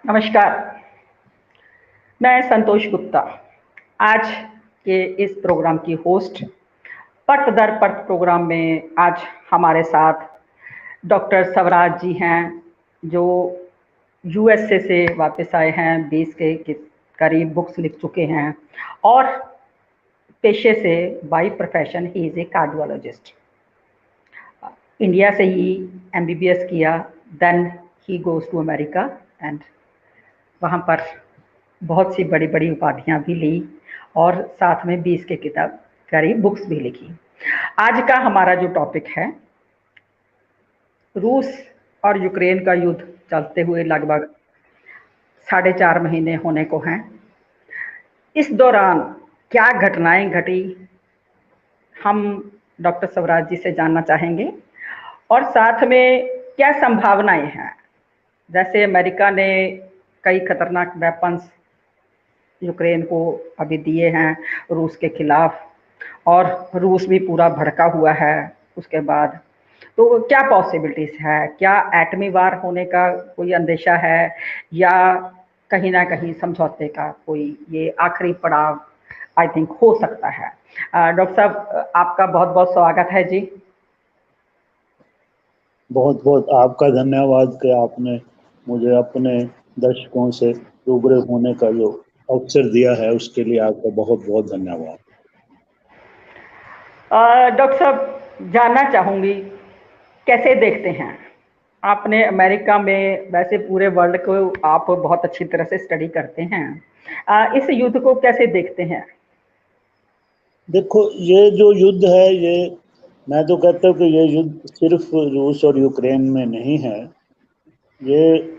नमस्कार। मैं संतोष गुप्ता आज के इस प्रोग्राम की होस्ट। पट दर पट प्रोग्राम में आज हमारे साथ डॉक्टर स्वराज जी हैं, जो यूएसए से वापस आए हैं। 20 के करीब बुक्स लिख चुके हैं और पेशे से by profession he is a cardiologist. India से ही एमबीबीएस किया, then he goes to America and वहाँ पर बहुत सी बड़ी बड़ी उपाधियाँ भी ली और साथ में 20 के किताब करीब बुक्स भी लिखी। आज का हमारा जो टॉपिक है, रूस और यूक्रेन का युद्ध चलते हुए लगभग 4.5 महीने होने को हैं। इस दौरान क्या घटनाएं घटी, हम डॉक्टर स्वराज जी से जानना चाहेंगे और साथ में क्या संभावनाएं हैं। जैसे अमेरिका ने कई खतरनाक वेपन्स यूक्रेन को अभी दिए हैं रूस के खिलाफ, और रूस भी पूरा भड़का हुआ है। उसके बाद तो क्या पॉसिबिलिटीज है, क्या एटमी वार होने का कोई अंदेशा है या कहीं ना कहीं समझौते का कोई ये आखिरी पड़ाव आई थिंक हो सकता है। डॉक्टर साहब, आपका बहुत बहुत स्वागत है जी। बहुत बहुत आपका धन्यवाद कि आपने मुझे अपने दर्शकों से रूबरू होने का जो अवसर दिया है, उसके लिए आपका बहुत बहुत धन्यवाद। डॉक्टर साहब, जानना चाहूँगी कैसे देखते हैं आपने अमेरिका में, वैसे पूरे वर्ल्ड को आप बहुत अच्छी तरह से स्टडी करते हैं, इस युद्ध को कैसे देखते हैं? देखो, ये जो युद्ध है, ये मैं तो कहता हूँ कि ये युद्ध सिर्फ रूस और यूक्रेन में नहीं है। ये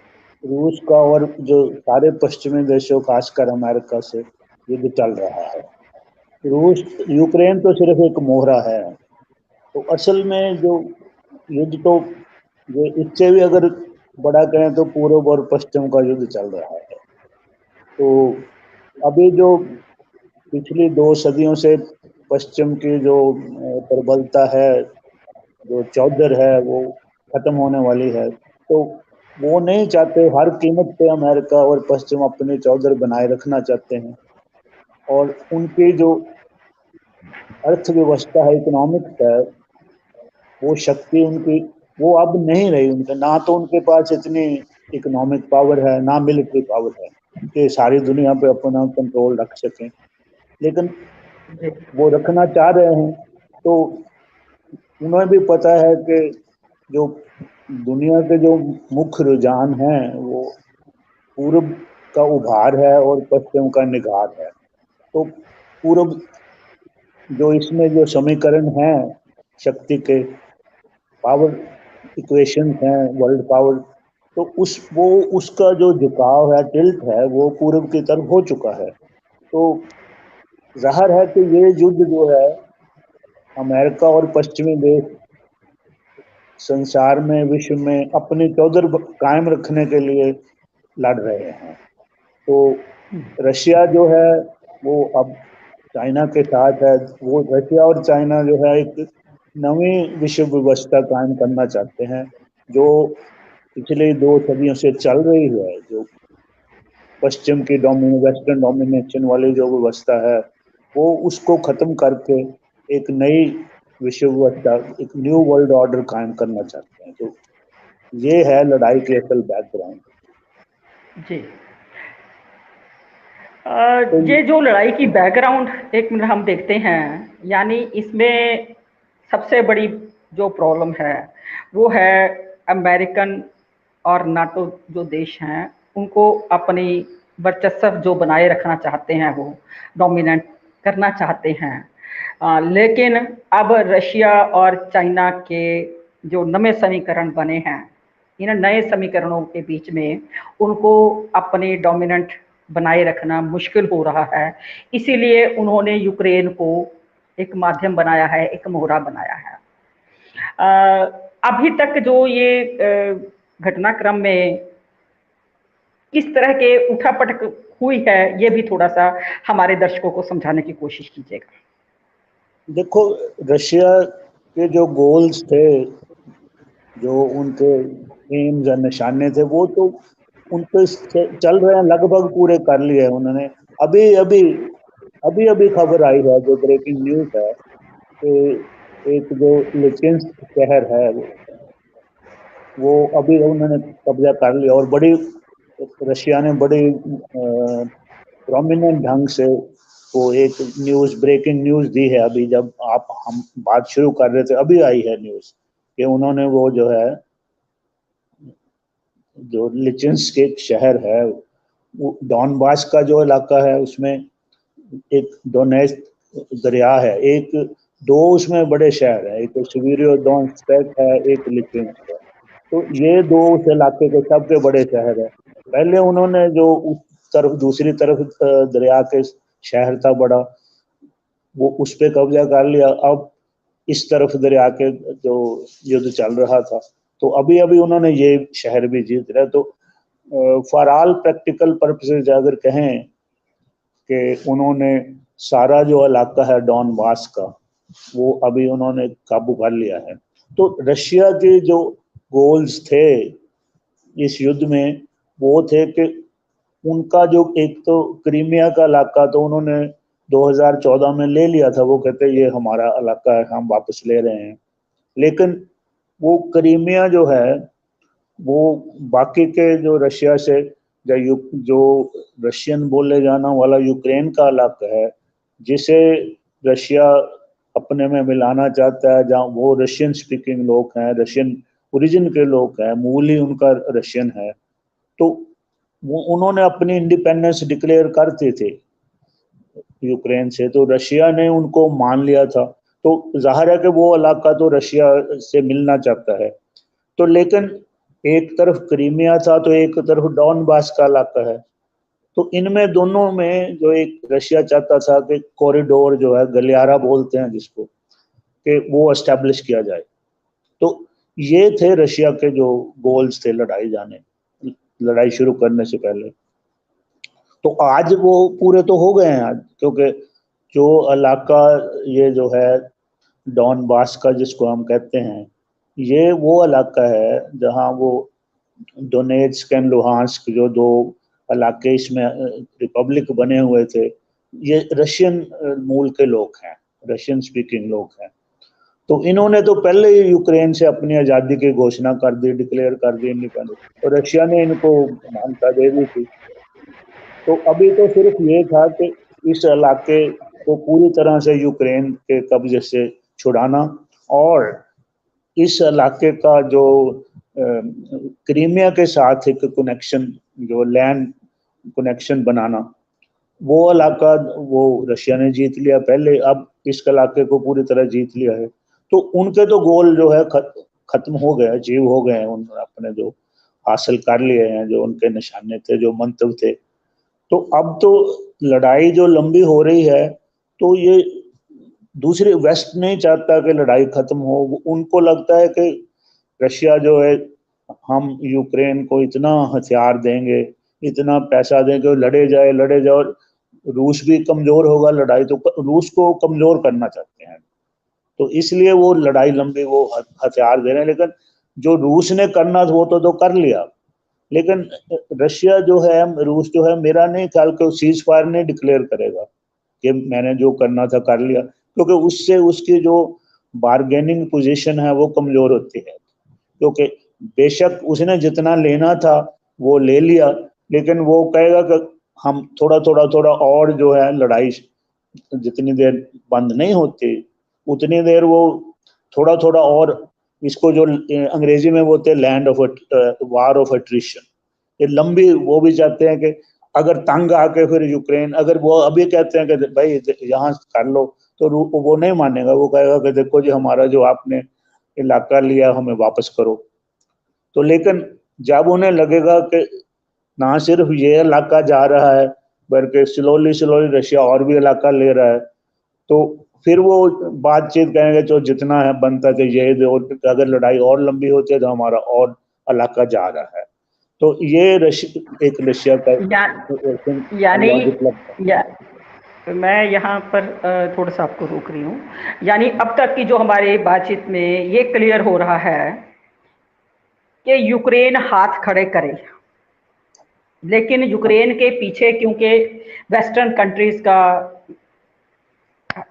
रूस का और जो सारे पश्चिमी देशों, खासकर अमेरिका से युद्ध चल रहा है। रूस यूक्रेन तो सिर्फ एक मोहरा है। तो असल में जो युद्ध, तो ये इससे भी अगर बड़ा करें तो पूर्व और पश्चिम का युद्ध चल रहा है। तो अभी जो पिछली 2 सदियों से पश्चिम की जो प्रबलता है, जो चौधर है, वो खत्म होने वाली है। तो वो नहीं चाहते, हर कीमत पे अमेरिका और पश्चिम अपनी चौधर बनाए रखना चाहते हैं। और उनकी जो अर्थव्यवस्था है, इकोनॉमिक्स है, वो शक्ति उनकी वो अब नहीं रही। उनके ना तो उनके पास इतनी इकोनॉमिक पावर है, ना मिलिट्री पावर है कि सारी दुनिया पे अपना कंट्रोल रख सकें। लेकिन जी। वो रखना चाह रहे हैं। तो उन्हें भी पता है कि जो दुनिया के जो मुख्य रुझान हैं, वो पूर्व का उभार है और पश्चिम का निगार है। तो पूर्व जो इसमें जो समीकरण हैं शक्ति के, पावर इक्वेशंस हैं, वर्ल्ड पावर, तो उसका जो झुकाव है, टिल्ट है, वो पूर्व की तरफ हो चुका है। तो जाहिर है कि ये युद्ध जो है, अमेरिका और पश्चिमी देश संसार में, विश्व में अपनी चौधर कायम रखने के लिए लड़ रहे हैं। तो रशिया जो है, वो अब चाइना के साथ है। वो रशिया और चाइना जो है, एक नवी विश्व व्यवस्था कायम करना चाहते हैं, जो पिछले 2 सदियों से चल रही है। जो पश्चिम की वेस्टर्न डोमिनेशन वाली जो व्यवस्था है, वो उसको खत्म करके एक नई विश्व व्यवस्था, एक न्यू वर्ल्ड ऑर्डर कायम करना चाहते हैं। तो ये है लड़ाई के असल बैकग्राउंड। जी। तो ये जो लड़ाई की बैकग्राउंड एक मिनट हम देखते हैं, यानी इसमें सबसे बड़ी जो प्रॉब्लम है वो है अमेरिकन और नाटो जो देश हैं, उनको अपनी वर्चस्व जो बनाए रखना चाहते हैं, वो डोमिनेट करना चाहते हैं। लेकिन अब रशिया और चाइना के जो नए समीकरण बने हैं, इन नए समीकरणों के बीच में उनको अपने डोमिनेंट बनाए रखना मुश्किल हो रहा है। इसीलिए उन्होंने यूक्रेन को एक माध्यम बनाया है, एक मोहरा बनाया है। अभी तक जो ये घटनाक्रम में किस तरह के उठापटक हुई है, ये भी थोड़ा सा हमारे दर्शकों को समझाने की कोशिश कीजिएगा। देखो, रशिया के जो गोल्स थे, जो उनके एम्स और निशाने थे, वो तो उनको चल रहे हैं, लगभग पूरे कर लिए हैं उन्होंने। अभी अभी अभी अभी खबर आई है, जो ब्रेकिंग न्यूज है कि एक जो लिचेंस्क शहर है वो अभी उन्होंने कब्जा कर लिया, और बड़ी रशिया ने बड़ी प्रोमिनेंट ढंग से वो एक न्यूज, ब्रेकिंग न्यूज दी है। अभी जब हम बात शुरू कर रहे थे अभी आई है न्यूज कि उन्होंने वो जो है, जो लिचेंस्क एक शहर है, वो डॉनबास का जो इलाका है उसमें एक डोनेट्स्क दरिया है, एक दो उसमें बड़े शहर है, एक सेवेरोडोनेट्स्क है, एक लिचेंस्क है। तो ये दो उस इलाके के सबके बड़े शहर है। पहले उन्होंने जो उस तरफ, दूसरी तरफ दरिया के शहर था बड़ा, वो उस पे कब्जा कर लिया। अब इस तरफ दरिया के जो युद्ध चल रहा था, तो अभी अभी उन्होंने ये शहर भी जीत रहे। तो फॉर ऑल प्रैक्टिकल पर्पसेज अगर कहें कि उन्होंने सारा जो इलाका है डॉनबास का, वो अभी उन्होंने काबू कर लिया है। तो रशिया के जो गोल्स थे इस युद्ध में वो थे कि उनका जो, एक तो क्रीमिया का इलाका तो उन्होंने 2014 में ले लिया था, वो कहते ये हमारा इलाका है, हम वापस ले रहे हैं। लेकिन वो क्रीमिया जो है वो बाकी के जो रशिया से जो रशियन बोले जाना वाला यूक्रेन का इलाका है, जिसे रशिया अपने में मिलाना चाहता है, जहाँ वो रशियन स्पीकिंग लोग हैं, रशियन ओरिजिन के लोग हैं, मूल ही उनका रशियन है, तो वो उन्होंने अपनी इंडिपेंडेंस डिक्लेयर करते थे यूक्रेन से, तो रशिया ने उनको मान लिया था। तो जाहिर है कि वो इलाका तो रशिया से मिलना चाहता है। तो लेकिन एक तरफ क्रीमिया था तो एक तरफ डॉनबास का इलाका है, तो इनमें दोनों में जो एक रशिया चाहता था कि कॉरिडोर जो है, गलियारा बोलते हैं जिसको, कि वो एस्टेब्लिश किया जाए। तो ये थे रशिया के जो गोल्स थे लड़ाई शुरू करने से पहले। तो आज वो पूरे तो हो गए हैं आज, क्योंकि जो इलाका ये जो है डॉनबास का जिसको हम कहते हैं, ये वो इलाका है जहाँ वो डोनेट्स्क एंड लुहांस्क जो दो इलाके इसमें रिपब्लिक बने हुए थे, ये रशियन मूल के लोग हैं, रशियन स्पीकिंग लोग हैं। तो इन्होंने तो पहले ही यूक्रेन से अपनी आज़ादी की घोषणा कर दी, डिक्लेयर कर दी इंडिपेंडेंस, और रशिया ने इनको मान्यता दे दी थी। तो अभी तो सिर्फ ये था कि इस इलाके को पूरी तरह से यूक्रेन के कब्जे से छुड़ाना, और इस इलाके का जो क्रीमिया के साथ एक कनेक्शन, जो लैंड कनेक्शन बनाना, वो इलाका वो रशिया ने जीत लिया पहले, अब इस इलाके को पूरी तरह जीत लिया है। तो उनके तो गोल जो है खत्म हो गए, अचीव हो गए हैं, उन्होंने अपने जो हासिल कर लिए हैं, जो उनके निशाने थे, जो मंतव्य थे। तो अब तो लड़ाई जो लंबी हो रही है, तो ये दूसरी वेस्ट नहीं चाहता कि लड़ाई खत्म हो। उनको लगता है कि रशिया जो है, हम यूक्रेन को इतना हथियार देंगे, इतना पैसा देंगे, लड़े जाए, और रूस भी कमजोर होगा, लड़ाई तो रूस को कमजोर करना चाहते हैं, तो इसलिए वो लड़ाई लंबी, वो हथियार दे रहे हैं। लेकिन जो रूस ने करना था वो तो कर लिया, लेकिन रशिया जो है, रूस जो है, मेरा नहीं ख्याल कि सीज फायर नहीं डिक्लेयर करेगा कि मैंने जो करना था कर लिया, क्योंकि उससे उसकी जो बार्गेनिंग पोजीशन है वो कमजोर होती है। क्योंकि बेशक उसने जितना लेना था वो ले लिया, लेकिन वो कहेगा कि हम थोड़ा और जो है, लड़ाई जितनी देर बंद नहीं होती उतनी देर वो थोड़ा और, इसको जो अंग्रेजी में बोलते हैं land of war of attrition, ये लंबी, वो भी चाहते हैं कि अगर तंग आके फिर यूक्रेन, अगर वो अभी कहते हैं कि भाई यहाँ कर लो, तो वो नहीं मानेगा, वो कहेगा कि देखो जी, हमारा जो आपने इलाका लिया हमें वापस करो। तो लेकिन जब उन्हें लगेगा कि ना सिर्फ ये इलाका जा रहा है, बल्कि स्लोली रशिया और भी इलाका ले रहा है, तो फिर वो बातचीत करेंगे, जो जितना है बनता है ये, अगर लड़ाई और लंबी होती है तो हमारा और इलाका जा रहा है। तो ये एक रशिया का यानी लॉजिक लगता है। या, मैं यहाँ पर थोड़ा सा आपको रोक रही हूँ। यानी अब तक की जो हमारी बातचीत में ये क्लियर हो रहा है कि यूक्रेन हाथ खड़े करे, लेकिन यूक्रेन के पीछे क्योंकि वेस्टर्न कंट्रीज का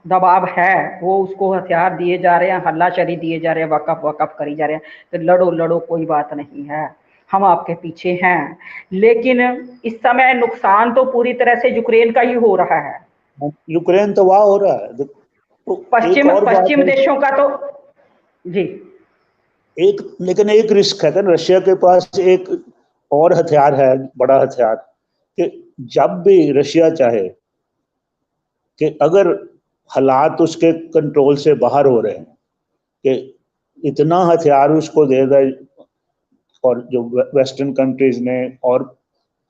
दबाव है, वो उसको हथियार दिए जा रहे हैं, हल्लाशरी दिए जा रहे हैं, वकफ करी जा रहे हैं, तो लड़ो लड़ो कोई बात नहीं है, हम आपके पीछे हैं। लेकिन इस समय नुकसान तो पूरी तरह से यूक्रेन का ही हो रहा है, यूक्रेन तबाह हो रहा है। तो एक और बात पश्चिम है, देशों का तो जी लेकिन एक रिस्क है कि रशिया के पास एक और हथियार है, बड़ा हथियार, कि जब भी रशिया चाहे कि अगर हालात उसके कंट्रोल से बाहर हो रहे हैं, कि इतना हथियार उसको दे दे, और जो वेस्टर्न कंट्रीज ने, और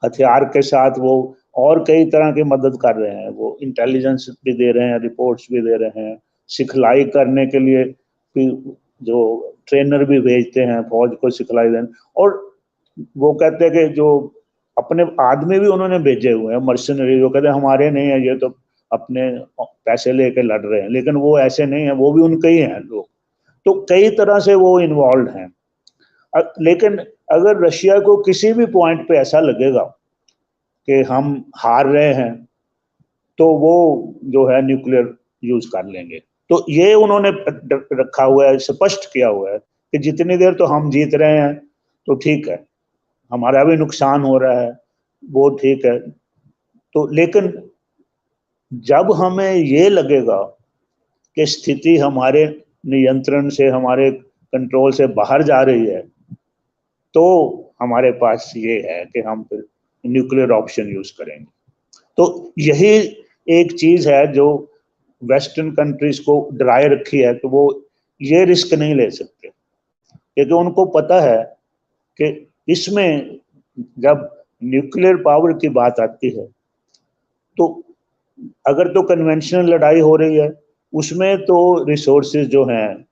हथियार के साथ वो और कई तरह की मदद कर रहे हैं, वो इंटेलिजेंस भी दे रहे हैं, रिपोर्ट्स भी दे रहे हैं, सिखलाई करने के लिए भी जो ट्रेनर भी भेजते हैं फौज को सिखलाई देने, और वो कहते हैं कि जो अपने आदमी भी उन्होंने भेजे हुए हैं मर्सनरी, वो कहते हैं हमारे नहीं है, ये तो अपने पैसे लेके लड़ रहे हैं, लेकिन वो ऐसे नहीं है, वो भी उनके ही हैं लोग। तो कई तरह से वो इन्वॉल्व हैं। लेकिन अगर रशिया को किसी भी पॉइंट पे ऐसा लगेगा कि हम हार रहे हैं, तो वो जो है न्यूक्लियर यूज कर लेंगे। तो ये उन्होंने रखा हुआ है, स्पष्ट किया हुआ है कि जितनी देर तो हम जीत रहे हैं तो ठीक है, हमारा भी नुकसान हो रहा है वो ठीक है, तो लेकिन जब हमें ये लगेगा कि स्थिति हमारे नियंत्रण से, हमारे कंट्रोल से बाहर जा रही है, तो हमारे पास ये है कि हम फिर न्यूक्लियर ऑप्शन यूज करेंगे। तो यही एक चीज है जो वेस्टर्न कंट्रीज को डराए रखी है कि वो ये रिस्क नहीं ले सकते, क्योंकि उनको पता है कि इसमें जब न्यूक्लियर पावर की बात आती है, तो अगर तो कन्वेंशनल लड़ाई हो रही है, उसमें तो रिसोर्सेज जो हैं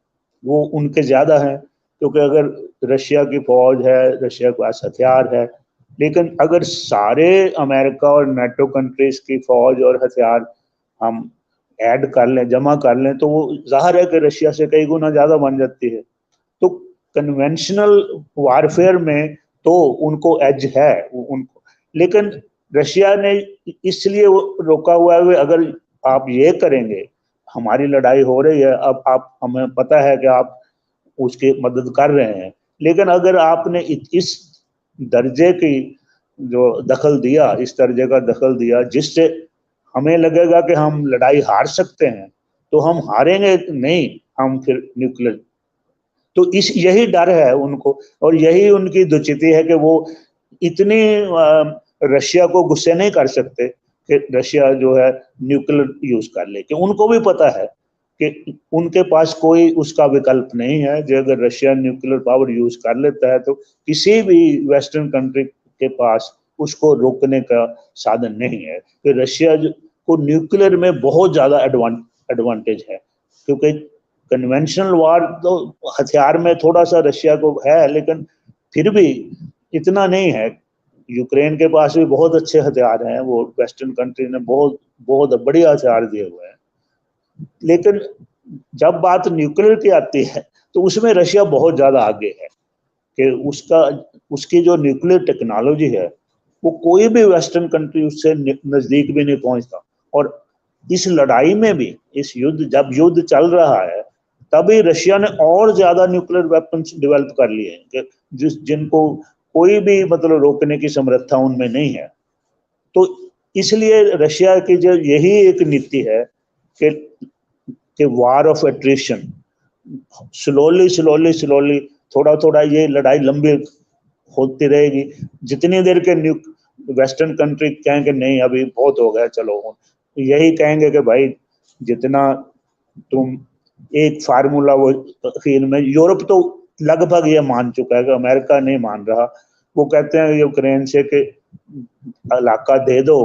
वो उनके ज़्यादा हैं, क्योंकि अगर रशिया की फौज है, रशिया के पास हथियार है, लेकिन अगर सारे अमेरिका और नाटो कंट्रीज की फौज और हथियार हम ऐड कर लें, जमा कर लें, तो वो जाहिर है कि रशिया से कई गुना ज़्यादा बन जाती है। तो कन्वेंशनल वारफेयर में तो उनको एज है उनको, लेकिन रशिया ने इसलिए रोका हुआ है, अगर आप ये करेंगे, हमारी लड़ाई हो रही है, अब आप, हमें पता है कि आप उसकी मदद कर रहे हैं, लेकिन अगर आपने इस दर्जे की जो दखल दिया, इस दर्जे का दखल दिया जिससे हमें लगेगा कि हम लड़ाई हार सकते हैं, तो हम हारेंगे नहीं, हम फिर न्यूक्लियर, तो इस यही डर है उनको, और यही उनकी दुचिती है कि वो इतनी रशिया को गुस्से नहीं कर सकते कि रशिया जो है न्यूक्लियर यूज कर ले, कि उनको भी पता है कि उनके पास कोई उसका विकल्प नहीं है। जो अगर रशिया न्यूक्लियर पावर यूज कर लेता है, तो किसी भी वेस्टर्न कंट्री के पास उसको रोकने का साधन नहीं है, कि रशिया को न्यूक्लियर में बहुत ज्यादा एडवांटेज है, क्योंकि कन्वेंशनल वार तो हथियार में थोड़ा सा रशिया को है, लेकिन फिर भी इतना नहीं है। यूक्रेन के पास भी बहुत अच्छे हथियार हैं, वो वेस्टर्न कंट्री ने बहुत बहुत बढ़िया हथियार दिए हुए हैं, लेकिन जब बात न्यूक्लियर की आती है तो उसमें रशिया बहुत ज्यादा आगे है, कि उसकी जो न्यूक्लियर टेक्नोलॉजी है वो कोई भी वेस्टर्न कंट्री उससे नजदीक भी नहीं पहुंचता। और इस लड़ाई में भी, इस युद्ध, जब युद्ध चल रहा है, तभी रशिया ने और ज्यादा न्यूक्लियर वेपन्स डेवलप कर लिए हैं, जिनको कोई भी मतलब रोकने की समर्था उनमें नहीं है। तो इसलिए रशिया की जो यही एक नीति है कि war of attrition, slowly slowly slowly, थोड़ा थोड़ा ये लड़ाई लंबी होती रहेगी, जितनी देर के वेस्टर्न कंट्री कहेंगे नहीं अभी बहुत हो गया, चलो, यही कहेंगे कि भाई जितना तुम, एक फार्मूला वो अखीर में यूरोप तो लगभग ये मान चुका है कि अमेरिका नहीं मान रहा, वो कहते हैं यूक्रेन से कि इलाका दे दो,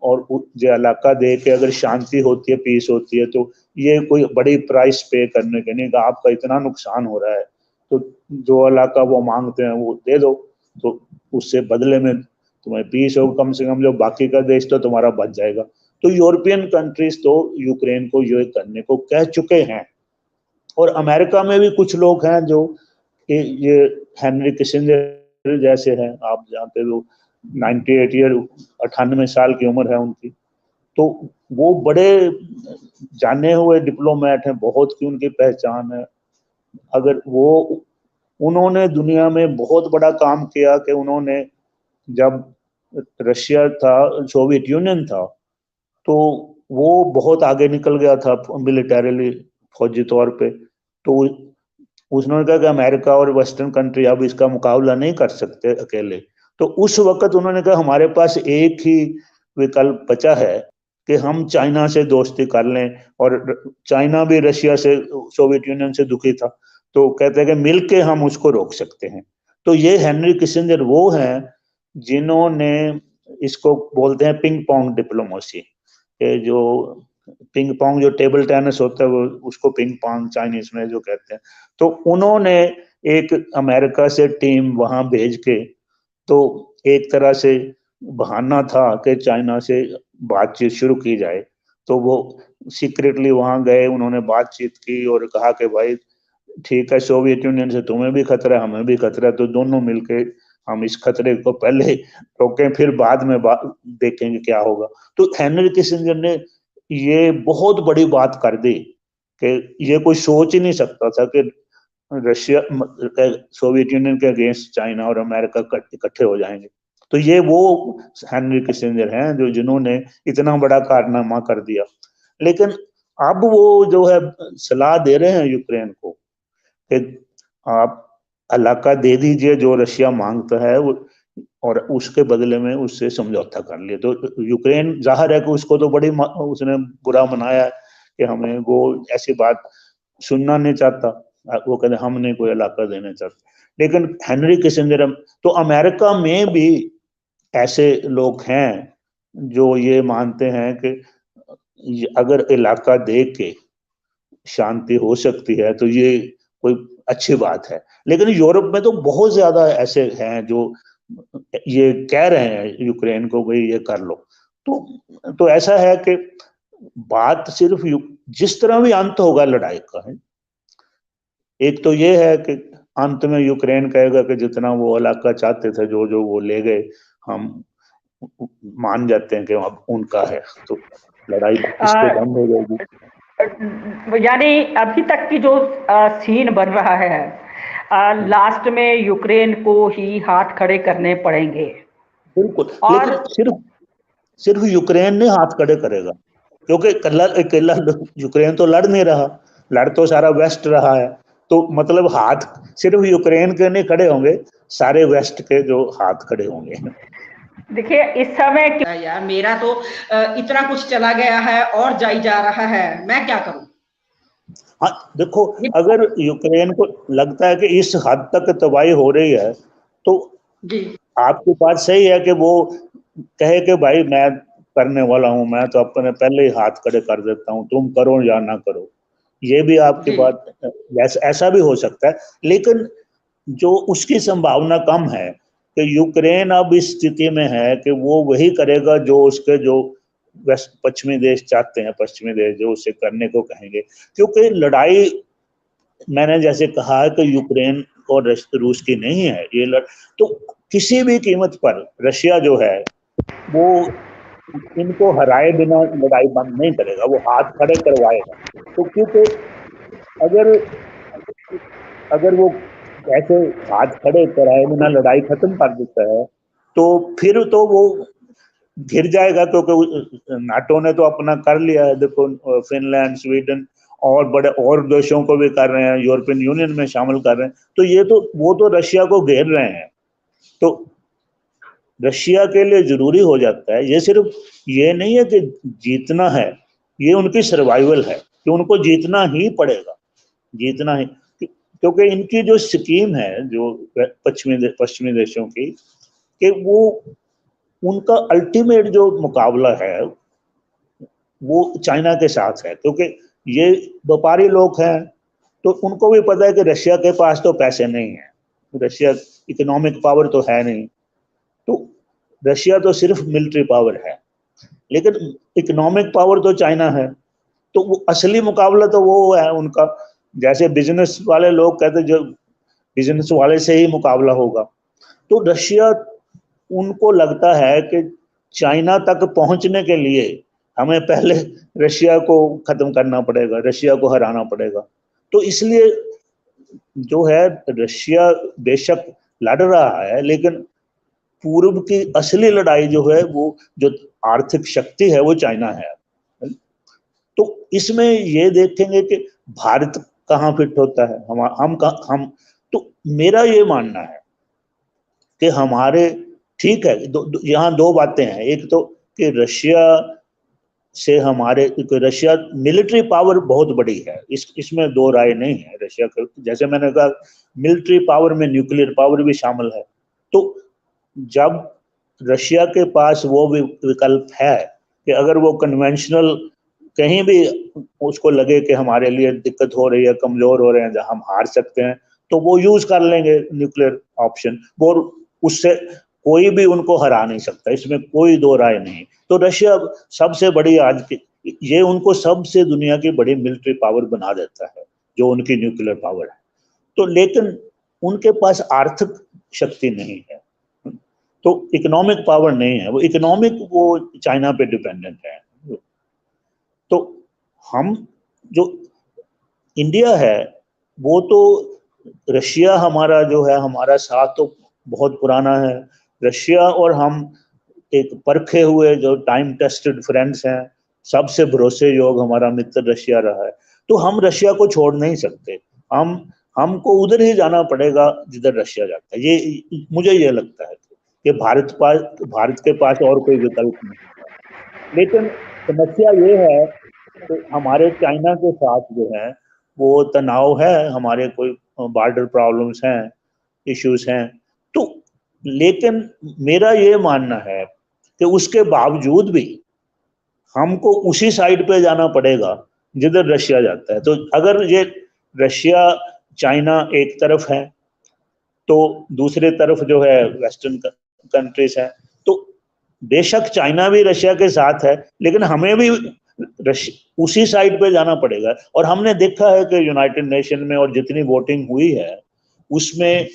और जो इलाका दे के अगर शांति होती है, पीस होती है, तो ये कोई बड़ी प्राइस पे करने के नहीं, आपका इतना नुकसान हो रहा है, तो जो इलाका वो मांगते हैं वो दे दो, तो उससे बदले में तुम्हें पीस हो, कम से कम जो बाकी का देश तो तुम्हारा बच जाएगा। तो यूरोपियन कंट्रीज तो यूक्रेन को ये करने को कह चुके हैं, और अमेरिका में भी कुछ लोग हैं जो ये हेनरी किसिंजर जैसे हैं, आप जानते हो, 98 ईयर, 98 साल की उम्र है उनकी। तो वो बड़े जाने हुए डिप्लोमेट हैं, बहुत की उनकी पहचान है। अगर वो उन्होंने दुनिया में बहुत बड़ा काम किया कि उन्होंने, जब रशिया था, सोवियत यूनियन था, तो वो बहुत आगे निकल गया था मिलिटरीली, फौजी तौर पे। तो उसने कहा कि अमेरिका और वेस्टर्न कंट्री अब इसका मुकाबला नहीं कर सकते अकेले। तो उस वक्त उन्होंने कहा हमारे पास एक ही विकल्प बचा है कि हम चाइना से दोस्ती कर लें, और चाइना भी रशिया से, सोवियत यूनियन से दुखी था, तो कहते हैं कि मिलके हम उसको रोक सकते हैं। तो ये हेनरी किसिंजर वो हैं जिन्होंने, इसको बोलते हैं पिंग पोंग डिप्लोमेसी, जो पिंग पोंग जो टेबल टेनिस होता है वो, उसको पिंग पोंग चाइनीज में जो कहते हैं। तो उन्होंने एक अमेरिका से टीम वहां भेज के, तो एक तरह से बहाना था कि चाइना से बातचीत शुरू की जाए। तो वो सीक्रेटली वहां गए, उन्होंने बातचीत की और कहा कि भाई ठीक है, सोवियत यूनियन से तुम्हें भी खतरा है, हमें भी खतरा है, तो दोनों मिलके हम इस खतरे को पहले रोकें, फिर बाद में देखेंगे क्या होगा। तो हेनरी किसिंजर ने ये बहुत बड़ी बात कर दी कि ये कोई सोच ही नहीं सकता था कि रशिया, सोवियत यूनियन के अगेंस्ट चाइना और अमेरिका इकट्ठे हो जाएंगे। तो ये वो हेनरी किसिंजर हैं जो, जिन्होंने इतना बड़ा कारनामा कर दिया। लेकिन अब वो जो है सलाह दे रहे हैं यूक्रेन को कि आप इलाका दे दीजिए जो रशिया मांगता है, और उसके बदले में उससे समझौता कर लिए। तो यूक्रेन जाहिर है कि उसको तो बड़ी उसने बुरा मनाया है कि हमें वो ऐसी बात सुनना नहीं चाहता, वो कहते हम नहीं कोई इलाका देना चाहते। लेकिन हेनरी किसिंजर, तो अमेरिका में भी ऐसे लोग हैं जो ये मानते हैं कि अगर इलाका दे के शांति हो सकती है तो ये कोई अच्छी बात है। लेकिन यूरोप में तो बहुत ज्यादा ऐसे हैं जो ये कह रहे हैं यूक्रेन को भाई ये कर लो। तो ऐसा है कि बात सिर्फ जिस तरह भी अंत होगा लड़ाई का है, एक तो ये है कि अंत में यूक्रेन कहेगा कि जितना वो इलाका चाहते थे, जो जो वो ले गए, हम मान जाते हैं कि अब उनका है, तो लड़ाई इस पे बंद हो जाएगी। यानी अभी तक की जो सीन बन रहा है, लास्ट में यूक्रेन को ही हाथ खड़े करने पड़ेंगे। बिल्कुल, और लेकिन सिर्फ सिर्फ यूक्रेन नहीं हाथ खड़े करेगा, क्योंकि अकेला यूक्रेन तो लड़ नहीं रहा, लड़ तो सारा वेस्ट रहा है। तो मतलब हाथ सिर्फ यूक्रेन के नहीं खड़े होंगे, सारे वेस्ट के जो हाथ खड़े होंगे। देखिए इस समय यार मेरा तो इतना कुछ चला गया है और जाई जा रहा है, मैं क्या करूं? हाँ देखो, अगर यूक्रेन को लगता है कि इस हद तक तबाही हो रही है, तो जी आपकी बात सही है कि वो कहे कि भाई मैं करने वाला हूं, मैं तो अपने पहले ही हाथ खड़े कर देता हूं, तुम करो या ना करो। ये भी आपकी जी बात, ऐसा भी हो सकता है। लेकिन जो उसकी संभावना कम है कि यूक्रेन अब इस स्थिति में है कि वो वही करेगा जो उसके जो वेस्ट पश्चिमी देश चाहते हैं, पश्चिमी देश जो उसे करने को कहेंगे। क्योंकि लड़ाई, मैंने जैसे कहा कि यूक्रेन और रूस की नहीं है ये तो किसी भी कीमत पर रशिया जो है वो इनको हराए बिना लड़ाई बंद नहीं करेगा, वो हाथ खड़े करवाएगा। तो क्योंकि अगर अगर वो ऐसे हाथ खड़े कराए बिना लड़ाई खत्म कर देता है, तो फिर तो वो घिर जाएगा, क्योंकि नाटो ने तो अपना कर लिया है। देखो फिनलैंड, स्वीडन और बड़े और देशों को भी कर रहे हैं, यूरोपियन यूनियन में शामिल कर रहे हैं। तो ये तो वो तो रशिया को घेर रहे हैं। तो रशिया के लिए जरूरी हो जाता है, ये सिर्फ ये नहीं है कि जीतना है, ये उनकी सर्वाइवल है कि उनको जीतना ही पड़ेगा, जीतना ही। क्योंकि इनकी जो स्कीम है जो पश्चिमी देशों की, कि वो उनका अल्टीमेट जो मुकाबला है वो चाइना के साथ है। क्योंकि ये व्यापारी लोग हैं, तो उनको भी पता है कि रशिया के पास तो पैसे नहीं है, रशिया इकोनॉमिक पावर तो है नहीं, तो रशिया तो सिर्फ मिलिट्री पावर है, लेकिन इकोनॉमिक पावर तो चाइना है। तो वो असली मुकाबला तो वो है उनका, जैसे बिजनेस वाले लोग कहते जो बिजनेस वाले से ही मुकाबला होगा। तो रशिया उनको लगता है कि चाइना तक पहुंचने के लिए हमें पहले रशिया को खत्म करना पड़ेगा, रशिया को हराना पड़ेगा। तो इसलिए जो है रशिया बेशक लड़ रहा है, लेकिन पूर्व की असली लड़ाई जो है वो जो आर्थिक शक्ति है वो चाइना है। तो इसमें ये देखेंगे कि भारत कहाँ फिट होता है, हम तो मेरा ये मानना है कि हमारे ठीक है यहाँ दो बातें हैं। एक तो कि रशिया से हमारे रशिया मिलिट्री पावर बहुत बड़ी है, इसमें दो राय नहीं है। रशिया का जैसे मैंने कहा मिलिट्री पावर में न्यूक्लियर पावर भी शामिल है। तो जब रशिया के पास वो विकल्प है कि अगर वो कन्वेंशनल कहीं भी उसको लगे कि हमारे लिए दिक्कत हो रही है, कमजोर हो रहे हैं, जहां हम हार सकते हैं, तो वो यूज कर लेंगे न्यूक्लियर ऑप्शन, और उससे कोई भी उनको हरा नहीं सकता, इसमें कोई दो राय नहीं। तो रशिया सबसे बड़ी आज की ये उनको सबसे दुनिया की बड़ी मिलिट्री पावर बना देता है जो उनकी न्यूक्लियर पावर है। तो लेकिन उनके पास आर्थिक शक्ति नहीं है, तो इकोनॉमिक पावर नहीं है, वो चाइना पे डिपेंडेंट है। तो हम जो इंडिया है वो तो रशिया हमारा जो है हमारा साथ तो बहुत पुराना है। रशिया और हम एक परखे हुए जो टाइम टेस्टेड फ्रेंड्स हैं, सबसे भरोसे योग हमारा मित्र रशिया रहा है। तो हम रशिया को छोड़ नहीं सकते, हमको उधर ही जाना पड़ेगा जिधर रशिया जाता है। ये मुझे ये लगता है कि भारत के पास और कोई विकल्प नहीं। लेकिन समस्या ये है कि हमारे चाइना के साथ जो है वो तनाव है, हमारे कोई बॉर्डर प्रॉब्लम्स हैं, इश्यूज हैं। तो लेकिन मेरा ये मानना है कि उसके बावजूद भी हमको उसी साइड पे जाना पड़ेगा जिधर रशिया जाता है। तो अगर ये रशिया चाइना एक तरफ है तो दूसरे तरफ जो है वेस्टर्न कंट्रीज है, तो बेशक चाइना भी रशिया के साथ है, लेकिन हमें भी उसी साइड पे जाना पड़ेगा। और हमने देखा है कि यूनाइटेड नेशन में और जितनी वोटिंग हुई है उसमें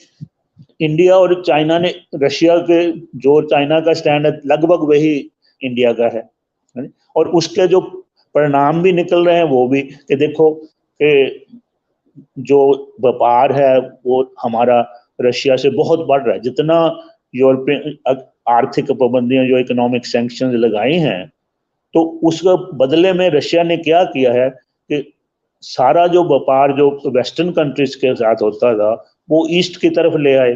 इंडिया और चाइना ने रशिया के जो चाइना का स्टैंड है लगभग वही इंडिया का है। और उसके जो परिणाम भी निकल रहे हैं वो भी कि देखो कि जो व्यापार है वो हमारा रशिया से बहुत बढ़ रहा है। जितना यूरोपियन आर्थिक पाबंदियां जो इकोनॉमिक सैंक्शंस लगाई हैं, तो उसके बदले में रशिया ने क्या किया है कि सारा जो व्यापार जो वेस्टर्न कंट्रीज के साथ होता था वो ईस्ट की तरफ ले आए।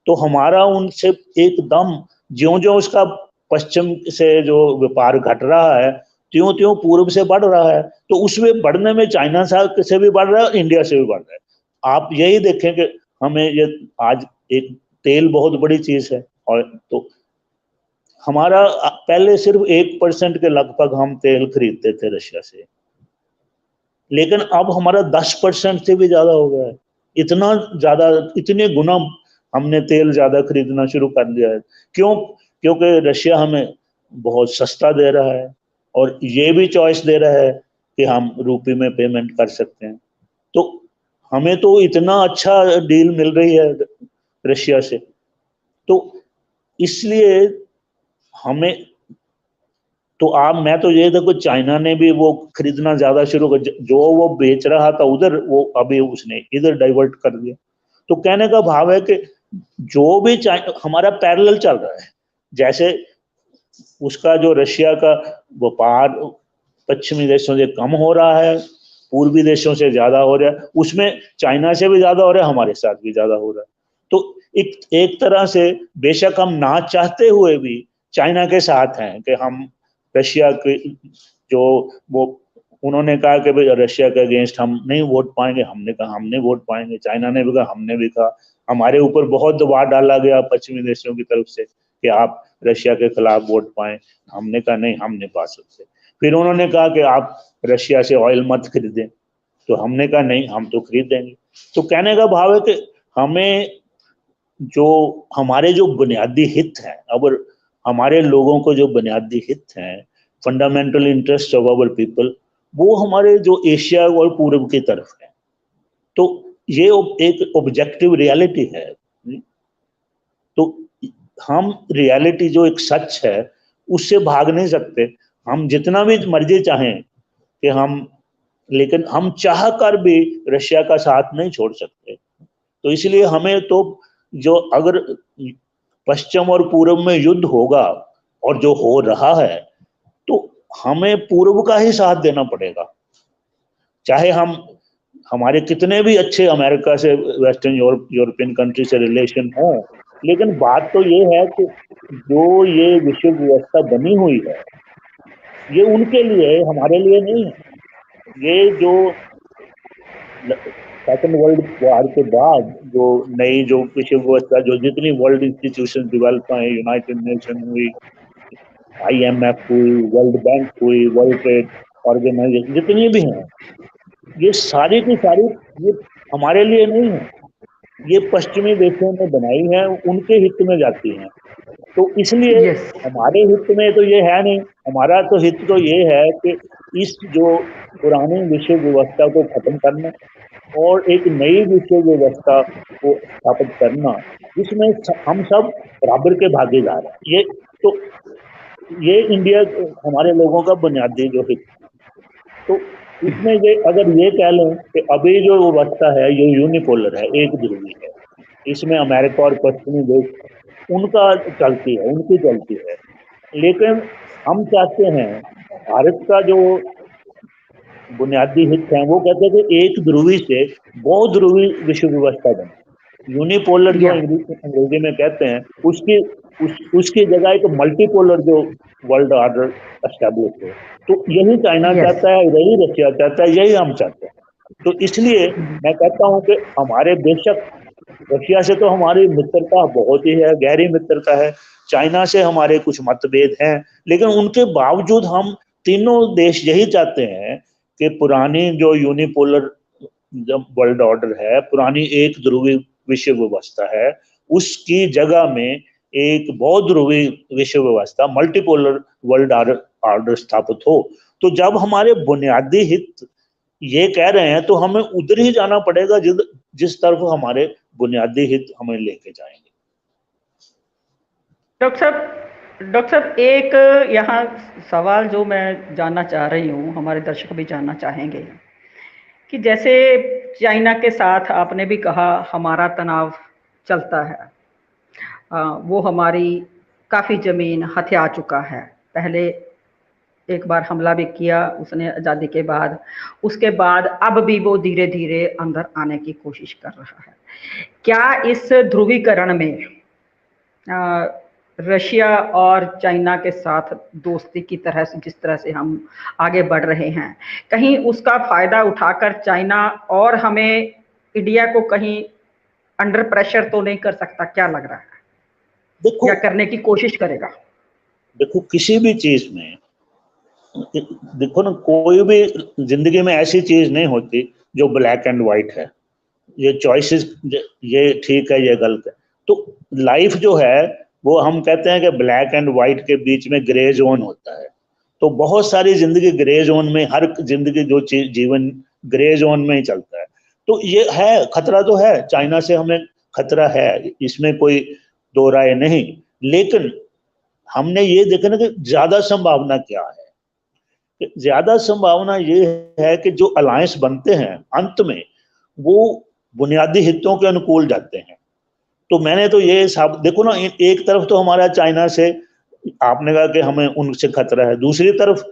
तो हमारा उनसे एकदम ज्यों ज्यों उसका पश्चिम से जो व्यापार घट रहा है त्यों त्यों पूर्व से बढ़ रहा है। तो उसमें बढ़ने में चाइना से भी बढ़ रहा है, इंडिया से भी बढ़ रहा है। आप यही देखें कि हमें ये आज एक तेल बहुत बड़ी चीज है, और तो हमारा पहले सिर्फ 1% के लगभग हम तेल खरीदते थे रशिया से, लेकिन अब हमारा 10% से भी ज्यादा हो गया है। इतना ज्यादा, इतने गुना हमने तेल ज्यादा खरीदना शुरू कर दिया है। क्यों? क्योंकि रशिया हमें बहुत सस्ता दे रहा है और ये भी चॉइस दे रहा है कि हम रुपये में पेमेंट कर सकते हैं। तो हमें तो इतना अच्छा डील मिल रही है रशिया से, तो इसलिए हमें तो मैं तो ये देखो चाइना ने भी वो खरीदना ज्यादा शुरू कर, जो वो बेच रहा था उधर वो अभी उसने इधर डाइवर्ट कर दिया। तो कहने का भाव है कि जो भी हमारा पैरेलल चल रहा है, जैसे उसका जो रशिया का व्यापार पश्चिमी देशों से कम हो रहा है, पूर्वी देशों से ज्यादा हो रहा है, उसमें चाइना से भी ज्यादा हो रहा है, हमारे साथ भी ज्यादा हो रहा है। तो एक तरह से बेशक हम ना चाहते हुए भी चाइना के साथ हैं कि हम रशिया के जो वो उन्होंने कहा कि भाई रशिया के अगेंस्ट हम नहीं वोट पाएंगे, हमने कहा हम नहीं वोट पाएंगे, चाइना ने भी कहा हमने भी कहा। हमारे ऊपर बहुत दबाव डाला गया पश्चिमी देशों की तरफ से कि आप रशिया के खिलाफ वोट पाएं, हमने कहा नहीं हम नहीं पा सकते। फिर उन्होंने कहा कि आप रशिया से ऑयल मत खरीदें, तो हमने कहा नहीं हम तो खरीदेंगे। तो कहने का भाव है कि हमें जो हमारे जो बुनियादी हित हैं, अगर हमारे लोगों को जो बुनियादी हित हैं, fundamental interest of our people, वो हमारे जो एशिया और पूर्व की तरफ है। तो ये एक ऑब्जेक्टिव रियलिटी है। तो हम रियलिटी जो एक सच है उससे भाग नहीं सकते। हम जितना भी मर्जी चाहें कि हम, लेकिन हम चाह कर भी रशिया का साथ नहीं छोड़ सकते। तो इसलिए हमें तो, जो अगर पश्चिम और पूर्व में युद्ध होगा और जो हो रहा है, तो हमें पूर्व का ही साथ देना पड़ेगा। चाहे हम, हमारे कितने भी अच्छे अमेरिका से, वेस्टर्न यूरोपियन कंट्री से रिलेशन हो, लेकिन बात तो ये है कि जो ये विश्व व्यवस्था बनी हुई है ये उनके लिए है, हमारे लिए नहीं है। ये जो सेकेंड वर्ल्ड वॉर के बाद जो नई जो विश्व व्यवस्था, जो जितनी वर्ल्ड इंस्टीट्यूशन डेवलप हुए, यूनाइटेड नेशन हुई, IMF हुई, वर्ल्ड बैंक हुई, वर्ल्ड ट्रेड ऑर्गेनाइजेशन, जितनी भी हैं, ये सारी की सारी ये हमारे लिए नहीं है, ये पश्चिमी देशों ने बनाई है, उनके हित में जाती हैं। तो इसलिए यस, हमारे हित में तो ये है नहीं। हमारा तो हित तो ये है कि इस जो पुरानी विश्व व्यवस्था को खत्म करना और एक नई विश्व व्यवस्था को स्थापित करना, जिसमें हम सब बराबर के भागीदार हैं। ये तो, ये इंडिया, हमारे लोगों का बुनियादी जो हित। तो इसमें ये अगर ये कह लें कि अभी जो व्यवस्था है ये यूनिपोलर है, एक ध्रुवी है, इसमें अमेरिका और पश्चिमी देश उनका चलती है, उनकी चलती है। लेकिन हम चाहते हैं, भारत का जो बुनियादी हित है वो कहते हैं कि एक ध्रुवी से बहुध्रुवी विश्व व्यवस्था बने। यूनिपोलर जो या अंग्रेजी में कहते हैं, उसकी जगह एक मल्टीपोलर जो वर्ल्ड ऑर्डर एस्टेब्लिश हो। तो यही चाइना यस, चाहता है, यही रशिया चाहता है, यही हम चाहते हैं। तो इसलिए मैं कहता हूं कि हमारे, बेशक रशिया से तो हमारी मित्रता बहुत ही है, गहरी मित्रता है, चाइना से हमारे कुछ मतभेद हैं, लेकिन उनके बावजूद हम तीनों देश यही चाहते हैं कि पुरानी जो यूनिपोलर जब वर्ल्ड ऑर्डर है, पुरानी एक ध्रुवी विश्व व्यवस्था है, उसकी जगह में एक बहुध्रुवी विश्व व्यवस्था, मल्टीपोलर वर्ल्ड ऑर्डर स्थापित हो। तो जब हमारे बुनियादी हित ये कह रहे हैं तो हमें उधर ही जाना पड़ेगा जिस तरफ हमारे बुनियादी हित हमें लेके जाएंगे। डॉक्टर साहब एक यहाँ सवाल जो मैं जानना चाह रही हूँ, हमारे दर्शक भी जानना चाहेंगे कि जैसे चाइना के साथ आपने भी कहा हमारा तनाव चलता है, वो हमारी काफ़ी ज़मीन हथिया चुका है। पहले एक बार हमला भी किया उसने आज़ादी के बाद, उसके बाद अब भी वो धीरे धीरे अंदर आने की कोशिश कर रहा है। क्या इस ध्रुवीकरण में रशिया और चाइना के साथ दोस्ती की तरह से, जिस तरह से हम आगे बढ़ रहे हैं, कहीं उसका फायदा उठाकर चाइना और हमें, इंडिया को कहीं अंडर प्रेशर तो नहीं कर सकता? क्या लग रहा है, देखो, या करने की कोशिश करेगा? देखो किसी भी चीज में, देखो ना, कोई भी जिंदगी में ऐसी चीज नहीं होती जो ब्लैक एंड व्हाइट है, ये चॉइसेस, ये ठीक है, ये गलत है। तो लाइफ जो है वो हम कहते हैं कि ब्लैक एंड व्हाइट के बीच में ग्रे जोन होता है। तो बहुत सारी जिंदगी ग्रे जोन में, हर जिंदगी जो जीवन ग्रे जोन में ही चलता है। तो ये है, खतरा तो है, चाइना से हमें खतरा है, इसमें कोई दो राय नहीं। लेकिन हमने ये देखा ना कि ज्यादा संभावना क्या है। ज्यादा संभावना ये है कि जो अलायंस बनते हैं अंत में वो बुनियादी हितों के अनुकूल जाते हैं। तो मैंने तो ये देखो ना, एक तरफ तो हमारा चाइना से, आपने कहा कि हमें उनसे खतरा है, दूसरी तरफ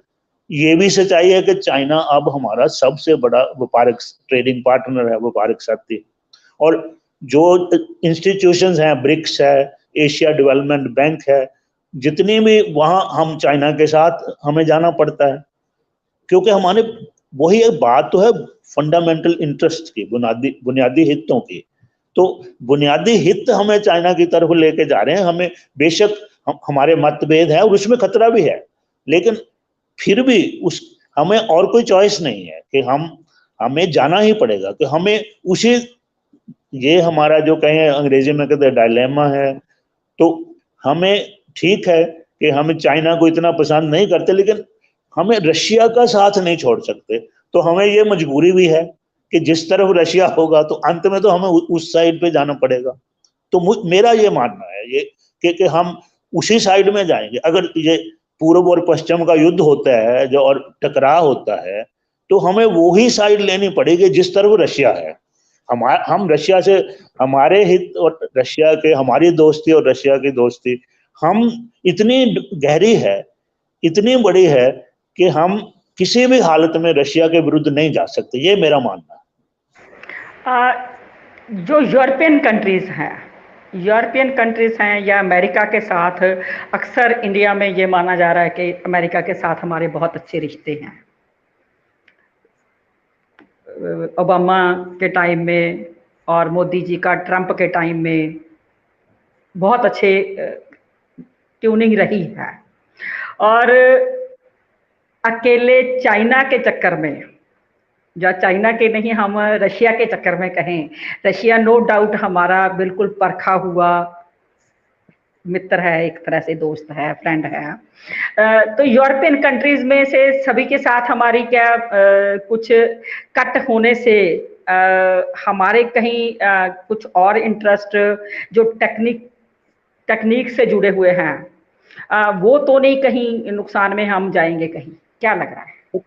ये भी सच्चाई है कि चाइना अब हमारा सबसे बड़ा व्यापारिक ट्रेडिंग पार्टनर है, व्यापारिक साथी। और जो इंस्टीट्यूशंस हैं, ब्रिक्स है, एशिया डेवलपमेंट बैंक है, जितनी भी, वहां हम चाइना के साथ हमें जाना पड़ता है, क्योंकि हमारे, वही एक बात तो है फंडामेंटल इंटरेस्ट की, बुनियादी बुनियादी हितों की। तो बुनियादी हित हमें चाइना की तरफ लेके जा रहे हैं। हमें बेशक हमारे मतभेद है और उसमें खतरा भी है, लेकिन फिर भी उस, हमें और कोई चॉइस नहीं है कि हमें जाना ही पड़ेगा, कि हमें उसी, ये हमारा जो कहें अंग्रेजी में कहते हैं डायलेमा है। तो हमें, ठीक है कि हमें चाइना को इतना पसंद नहीं करते, लेकिन हमें रशिया का साथ नहीं छोड़ सकते। तो हमें ये मजबूरी भी है कि जिस तरफ रशिया होगा तो अंत में तो हमें उस साइड पे जाना पड़ेगा। तो मेरा ये मानना है ये, कि हम उसी साइड में जाएंगे। अगर ये पूर्व और पश्चिम का युद्ध होता है जो और टकराव होता है, तो हमें वो ही साइड लेनी पड़ेगी जिस तरफ रशिया है। हम रशिया से, हमारे हित और रशिया के, हमारी दोस्ती और रशिया की दोस्ती हम इतनी गहरी है, इतनी बड़ी है कि हम किसी भी हालत में रशिया के विरुद्ध नहीं जा सकते, ये मेरा मानना है। जो यूरोपियन कंट्रीज हैं या अमेरिका के साथ, अक्सर इंडिया में ये माना जा रहा है कि अमेरिका के साथ हमारे बहुत अच्छे रिश्ते हैं। ओबामा के टाइम में और मोदी जी का ट्रंप के टाइम में बहुत अच्छे ट्यूनिंग रही है। और अकेले चाइना के चक्कर में, या चाइना के नहीं, हम रशिया के चक्कर में कहें, रशिया नो डाउट हमारा बिल्कुल परखा हुआ मित्र है, एक तरह से दोस्त है, फ्रेंड है। तो यूरोपियन कंट्रीज में से सभी के साथ हमारी क्या कुछ कट होने से हमारे कहीं कुछ और इंटरेस्ट जो टेक्निक से जुड़े हुए हैं, वो तो नहीं कहीं नुकसान में हम जाएंगे कहीं? क्या लग रहा है?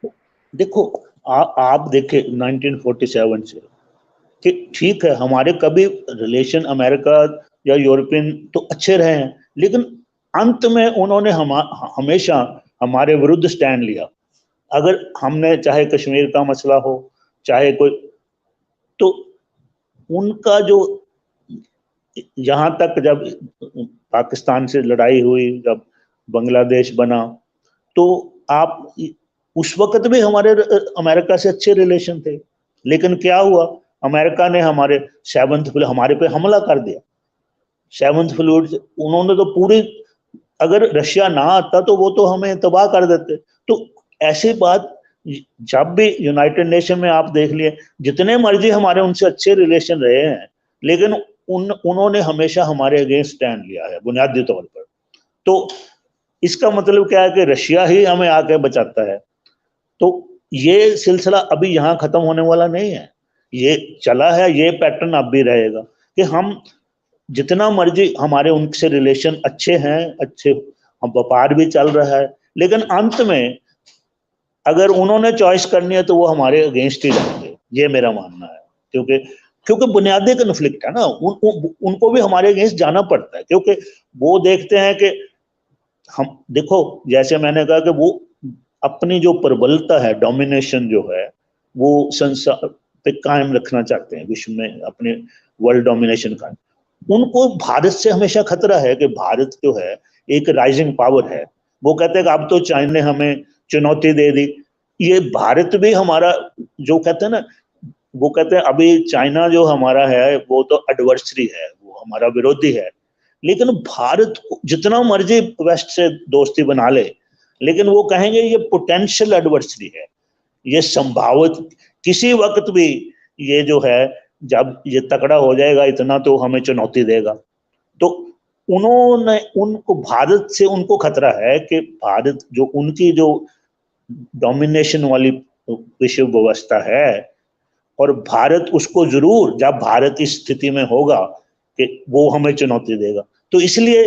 देखो आप देखें 1947 से कि ठीक है, हमारे कभी रिलेशन अमेरिका या यूरोपियन तो अच्छे रहे हैं, लेकिन अंत में उन्होंने हमेशा हमारे विरुद्ध स्टैंड लिया। अगर हमने, चाहे कश्मीर का मसला हो, चाहे कोई, तो उनका जो, यहाँ तक जब पाकिस्तान से लड़ाई हुई, जब बांग्लादेश बना, तो आप उस वक्त भी हमारे अमेरिका से अच्छे रिलेशन थे, लेकिन क्या हुआ, अमेरिका ने हमारे हमारे पे हमला कर दिया। 7th फ्लीट उन्होंने तो पूरी, अगर रशिया ना आता तो वो तो हमें तबाह कर देते। तो ऐसी बात जब भी यूनाइटेड नेशन में आप देख लिए, जितने मर्जी हमारे उनसे अच्छे रिलेशन रहे हैं, लेकिन उन्होंने हमेशा हमारे अगेंस्ट स्टैंड लिया है बुनियादी तौर पर। तो इसका मतलब क्या है कि रशिया ही हमें आके बचाता है। तो ये सिलसिला अभी यहाँ खत्म होने वाला नहीं है, ये चला है, ये पैटर्न अब भी रहेगा कि हम जितना मर्जी हमारे उनसे रिलेशन अच्छे हैं, अच्छे, हम व्यापार भी चल रहा है, लेकिन अंत में अगर उन्होंने चॉइस करनी है तो वो हमारे अगेंस्ट ही जाएंगे, ये मेरा मानना है। क्योंकि बुनियादी कन्फ्लिक्ट है ना, उनको भी हमारे अगेंस्ट जाना पड़ता है, क्योंकि वो देखते हैं कि हम, देखो जैसे मैंने कहा कि वो अपनी जो प्रबलता है, डोमिनेशन जो है, वो संसार पे कायम रखना चाहते हैं, विश्व में अपने वर्ल्ड डोमिनेशन का। उनको भारत से हमेशा खतरा है कि भारत जो है एक राइजिंग पावर है। वो कहते हैं कि अब तो चाइना ने हमें चुनौती दे दी। ये भारत भी हमारा, जो कहते हैं ना, वो कहते हैं अभी चाइना जो हमारा है वो तो एडवर्सरी है, वो हमारा विरोधी है, लेकिन भारत जितना मर्जी वेस्ट से दोस्ती बना ले, लेकिन वो कहेंगे ये पोटेंशियल एडवर्सरी है, ये संभावित किसी वक्त भी ये जो है, जब ये तकड़ा हो जाएगा इतना तो हमें चुनौती देगा। तो उनको भारत से उनको खतरा है कि भारत जो उनकी जो डोमिनेशन वाली विश्व व्यवस्था है, और भारत उसको जरूर, जब भारत इस स्थिति में होगा कि वो हमें चुनौती देगा, तो इसलिए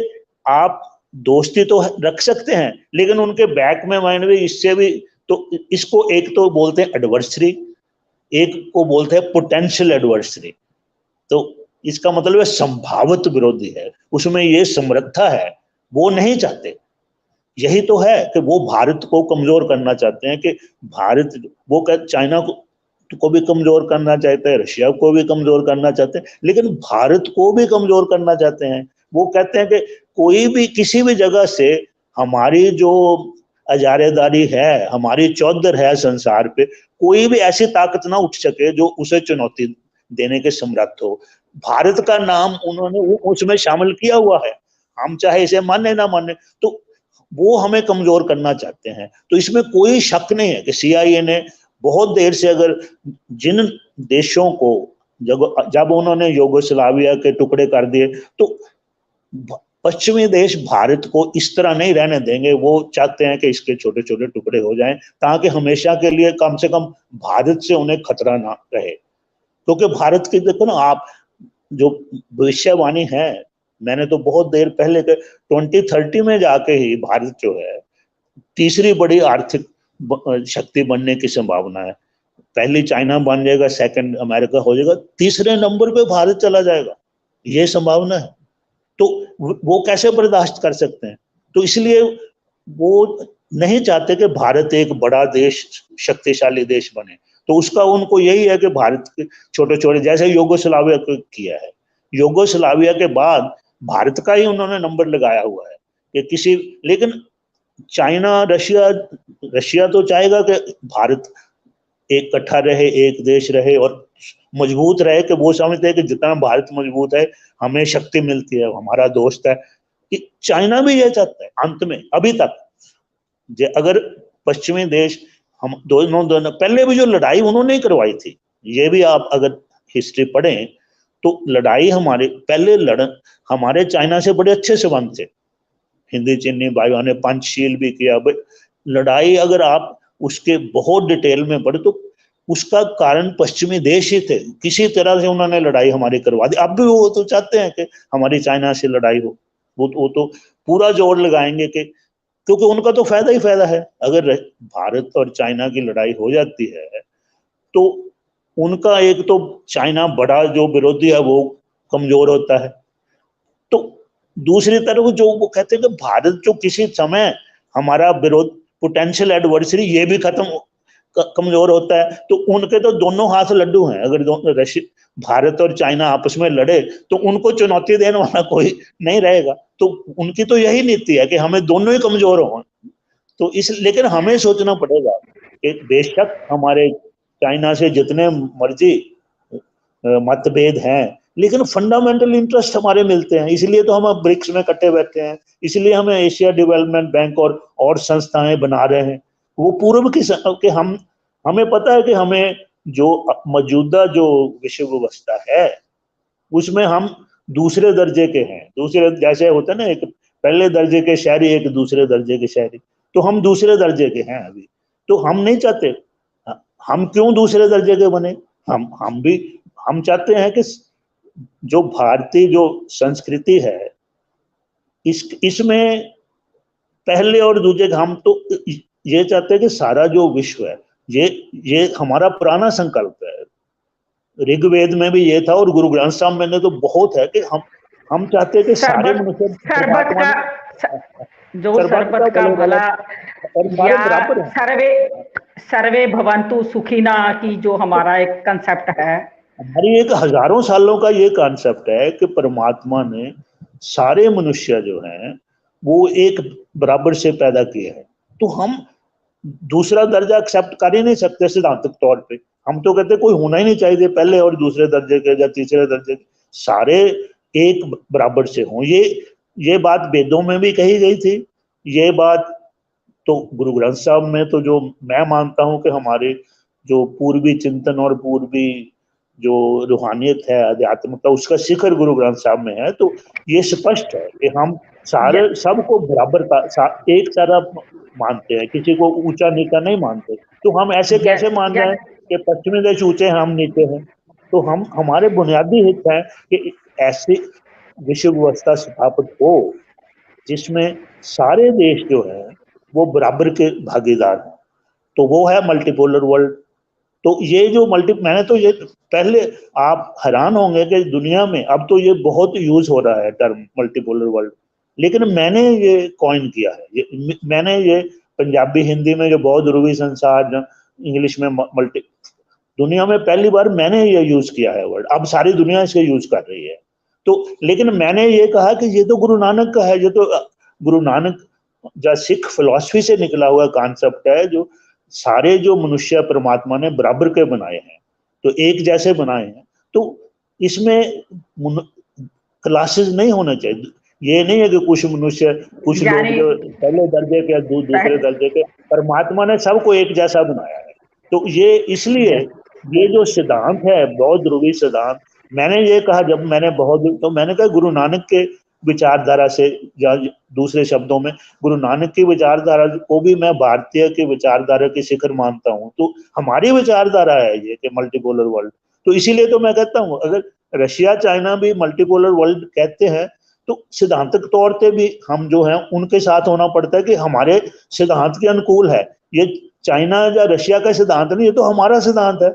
आप दोस्ती तो रख सकते हैं, लेकिन उनके बैक में माइंड में इससे भी, तो इसको एक तो बोलते हैं एडवर्सरी, एक को बोलते हैं पोटेंशियल एडवर्सरी। तो इसका मतलब है संभावित विरोधी है, उसमें ये समृद्धता है, वो नहीं चाहते। यही तो है कि वो भारत को कमजोर करना चाहते हैं, कि भारत, वो चाइना को भी कमजोर करना चाहते हैं, रशिया को भी कमजोर करना चाहते हैं, लेकिन भारत को भी कमजोर करना चाहते हैं। वो कहते हैं कि कोई भी किसी भी जगह से हमारी जो अजारेदारी है, हमारी चौधर है संसार पे, कोई भी ऐसी ताकत ना उठ सके जो उसे चुनौती देने के समर्थ हो। भारत का नाम उन्होंने उसमें शामिल किया हुआ है, हम चाहे इसे माने ना माने, तो वो हमें कमजोर करना चाहते हैं। तो इसमें कोई शक नहीं है कि CIA ने बहुत देर से, अगर जिन देशों को जब उन्होंने यूगोस्लाविया के टुकड़े कर दिए, तो पश्चिमी देश भारत को इस तरह नहीं रहने देंगे। वो चाहते हैं कि इसके छोटे छोटे टुकड़े हो जाएं, ताकि हमेशा के लिए कम से कम भारत से उन्हें खतरा ना रहे। क्योंकि भारत की, देखो ना आप, जो भविष्यवाणी है मैंने तो बहुत देर पहले के 2030 में जाके ही भारत जो है तीसरी बड़ी आर्थिक शक्ति बनने की संभावना है। पहली चाइना बन जाएगा, सेकंड अमेरिका हो जाएगा, तीसरे नंबर पे भारत चला जाएगा, ये संभावना है। तो वो कैसे बर्दाश्त कर सकते हैं? तो इसलिए वो नहीं चाहते कि भारत एक बड़ा देश, शक्तिशाली देश बने। तो उसका उनको यही है कि भारत के छोटे छोटे, जैसे यूगोस्लाविया को किया है, यूगोस्लाविया के बाद भारत का ही उन्होंने नंबर लगाया हुआ है कि किसी, लेकिन चाइना, रशिया तो चाहेगा कि भारत एक इकट्ठा रहे, एक देश रहे और मजबूत रहे, कि वो समझते हैं कि जितना भारत मजबूत है हमें शक्ति मिलती है, हमारा दोस्त है। कि चाइना भी यह चाहता है अंत में, अभी तक अगर पश्चिमी देश, हम दोनों पहले भी जो लड़ाई उन्होंने ही करवाई थी, ये भी आप अगर हिस्ट्री पढ़ें तो लड़ाई हमारे पहले हमारे चाइना से बड़े अच्छे संबंध थे, हिंदी चीनी भाइयों ने पंचशील भी किया। लड़ाई अगर आप उसके बहुत डिटेल में पढ़े तो उसका कारण पश्चिमी देश ही थे, किसी तरह से उन्होंने लड़ाई हमारी करवा दी। अब भी वो तो चाहते हैं कि हमारी चाइना से लड़ाई हो, वो तो पूरा जोर लगाएंगे कि, क्योंकि उनका तो फायदा ही फायदा है। अगर भारत और चाइना की लड़ाई हो जाती है तो उनका, एक तो चाइना बड़ा जो विरोधी है वो कमजोर होता है, तो दूसरी तरफ जो वो कहते हैं कि भारत जो किसी समय हमारा विरोध, पोटेंशियल एडवर्सरी, ये भी कमजोर होता है। तो उनके तो दोनों हाथ लड्डू हैं। अगर भारत और चाइना आपस में लड़े तो उनको चुनौती देने वाला कोई नहीं रहेगा। तो उनकी तो यही नीति है कि हमें दोनों ही कमजोर हों। तो लेकिन हमें सोचना पड़ेगा कि बेशक हमारे चाइना से जितने मर्जी मतभेद हैं, लेकिन फंडामेंटल इंटरेस्ट हमारे मिलते हैं, इसलिए तो हम ब्रिक्स में इकट्ठे बैठे हैं, इसलिए हमें एशिया डेवलपमेंट बैंक और संस्थाएं बना रहे हैं। वो पूर्व की हमें पता है कि हमें जो मौजूदा जो विश्व व्यवस्था है उसमें हम दूसरे दर्जे के हैं। दूसरे, जैसे होता है ना, एक पहले दर्जे के शहरी, एक दूसरे दर्जे के शहरी, तो हम दूसरे दर्जे के हैं अभी। तो हम नहीं चाहते, हम क्यों दूसरे दर्जे के बने? हम चाहते हैं कि जो भारतीय जो संस्कृति है इसमें पहले और दूसरे, हम तो ये चाहते हैं कि सारा जो विश्व है, ये हमारा पुराना संकल्प है। ऋग्वेद में भी ये था और गुरु ग्रंथ साहब में तो बहुत है कि हम चाहते हैं कि सारे मनुष्य सरबत का जो सरबत का भला, या सर्वे भवन्तु सुखिना की जो हमारा एक कंसेप्ट है, हमारी एक हजारों सालों का ये कॉन्सेप्ट है कि परमात्मा ने सारे मनुष्य जो हैं वो एक बराबर से पैदा किए हैं। तो हम दूसरा दर्जा एक्सेप्ट कर ही नहीं सकते सिद्धांतक तौर पे। हम तो कहते कोई होना ही नहीं चाहिए पहले और दूसरे दर्जे के या तीसरे दर्जे के, सारे एक बराबर से हों। ये बात वेदों में भी कही गई थी। ये बात तो गुरु ग्रंथ साहब में, तो जो मैं मानता हूं कि हमारे जो पूर्वी चिंतन और पूर्वी जो रूहानियत है, आध्यात्मिकता, उसका शिखर गुरु ग्रंथ साहब में है। तो ये स्पष्ट है कि हम सारे सबको बराबर का एक तरह मानते हैं, किसी को ऊंचा नीचा नहीं मानते। तो हम ऐसे कैसे मान रहे हैं कि पश्चिमी देश ऊंचे हैं, हम नीचे हैं? तो हमारे बुनियादी हित है कि ऐसी विश्व व्यवस्था स्थापित हो जिसमें सारे देश जो है वो बराबर के भागीदार हैं। तो वो है मल्टीपोलर वर्ल्ड। तो ये जो मैंने तो ये पहले, आप हैरान होंगे कि दुनिया में अब तो ये बहुत यूज हो रहा है टर्म मल्टीपोलर वर्ल्ड, लेकिन मैंने ये कॉइन किया है। मैंने ये पंजाबी हिंदी में जो बहुत ध्रुवी संसार, इंग्लिश में मल्टी, दुनिया में पहली बार मैंने ये यूज किया है वर्ड। अब सारी दुनिया इसे यूज कर रही है। तो लेकिन मैंने ये कहा कि ये तो गुरु नानक का है, ये तो गुरु नानक जो सिख फिलॉसफी से निकला हुआ कॉन्सेप्ट है, जो सारे जो मनुष्य परमात्मा ने बराबर के बनाए हैं, तो एक जैसे बनाए हैं। तो इसमें क्लासेस नहीं होना चाहिए। ये नहीं है कि कुछ मनुष्य, कुछ लोग जो पहले दर्जे के, दूसरे दर्जे के, परमात्मा ने सबको एक जैसा बनाया है। तो ये इसलिए ये जो सिद्धांत है बहुत ध्रुवी सिद्धांत, मैंने ये कहा जब मैंने मैंने कहा गुरु नानक के विचारधारा से, या दूसरे शब्दों में गुरु नानक की विचारधारा को भी मैं भारतीय की विचारधारा की शिखर मानता हूं। तो हमारी विचारधारा है ये कि मल्टीपोलर वर्ल्ड। तो इसीलिए तो मैं कहता हूं, अगर रशिया चाइना भी मल्टीपोलर वर्ल्ड कहते हैं तो सिद्धांतक तौर पे भी हम जो है उनके साथ होना पड़ता है कि हमारे सिद्धांत के अनुकूल है। ये चाइना या रशिया का सिद्धांत नहीं, ये तो हमारा सिद्धांत है।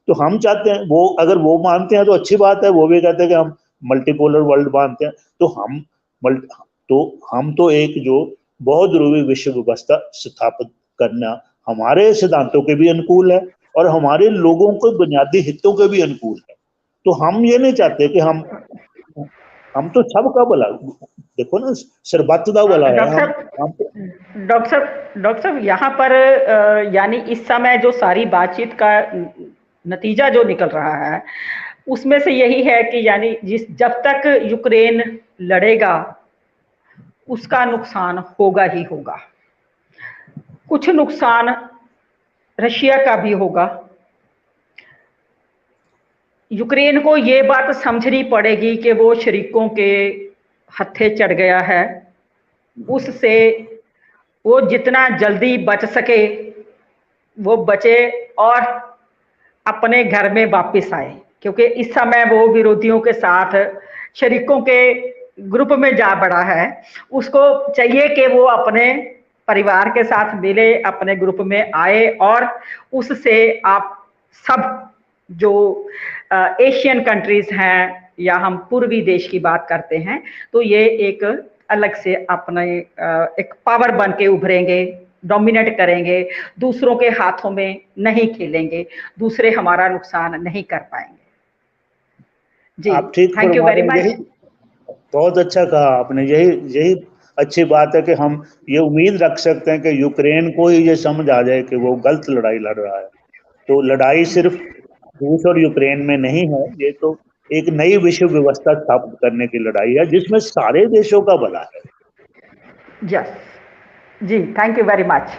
तो हम चाहते हैं वो, अगर वो मानते हैं तो अच्छी बात है, वो भी कहते हैं कि हम मल्टीपोलर वर्ल्ड मानते हैं, तो हम तो एक जो बहुध्रुवी विश्व व्यवस्था स्थापित करना हमारे सिद्धांतों के भी अनुकूल है और हमारे लोगों के बुनियादी हितों के भी अनुकूल है। तो हम ये नहीं चाहते कि हम तो सबका भला, देखो ना, सरबत दा भला है। डॉक्टर साहब यहाँ पर यानी इस समय जो सारी बातचीत का नतीजा जो निकल रहा है उसमें से यही है कि यानी जब तक यूक्रेन लड़ेगा उसका नुकसान होगा ही होगा। कुछ नुकसान रशिया का भी होगा। यूक्रेन को ये बात समझनी पड़ेगी कि वो शरीकों के हत्थे चढ़ गया है, उससे वो जितना जल्दी बच सके वो बचे और अपने घर में वापस आए, क्योंकि इस समय वो विरोधियों के साथ शरीकों के ग्रुप में जा बढ़ा है। उसको चाहिए कि वो अपने परिवार के साथ मिले, अपने ग्रुप में आए और उससे आप सब जो एशियन कंट्रीज हैं या हम पूर्वी देश की बात करते हैं तो ये एक अलग से अपने एक पावर बन के उभरेंगे, डोमिनेट करेंगे, दूसरों के हाथों में नहीं खेलेंगे, दूसरे हमारा नुकसान नहीं कर पाएंगे। जी, आप ठीक थैंक यू वेरी मच। बहुत अच्छा कहा आपने। यही अच्छी बात है कि हम ये उम्मीद रख सकते हैं कि यूक्रेन को ही ये समझ आ जाए कि वो गलत लड़ाई लड़ रहा है। तो लड़ाई सिर्फ रूस और यूक्रेन में नहीं है, ये तो एक नई विश्व व्यवस्था स्थापित करने की लड़ाई है जिसमें सारे देशों का भला है। यस जी, thank you very much.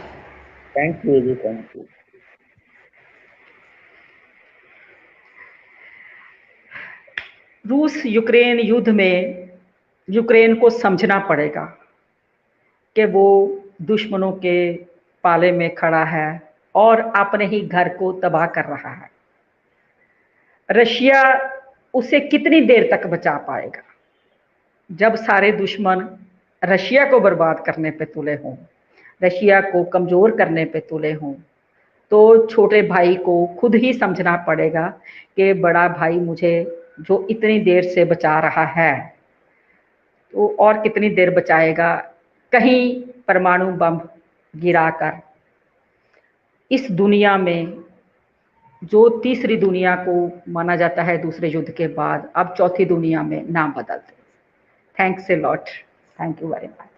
Thank you जी, थैंक यू। रूस यूक्रेन युद्ध में यूक्रेन को समझना पड़ेगा कि वो दुश्मनों के पाले में खड़ा है और अपने ही घर को तबाह कर रहा है। रशिया उसे कितनी देर तक बचा पाएगा? जब सारे दुश्मन रशिया को बर्बाद करने पे तुले हों, रशिया को कमज़ोर करने पे तुले हों, तो छोटे भाई को खुद ही समझना पड़ेगा कि बड़ा भाई मुझे जो इतनी देर से बचा रहा है तो और कितनी देर बचाएगा, कहीं परमाणु बम गिराकर इस दुनिया में जो तीसरी दुनिया को माना जाता है दूसरे युद्ध के बाद, अब चौथी दुनिया में नाम बदल दे। Thanks a lot, thank you very much.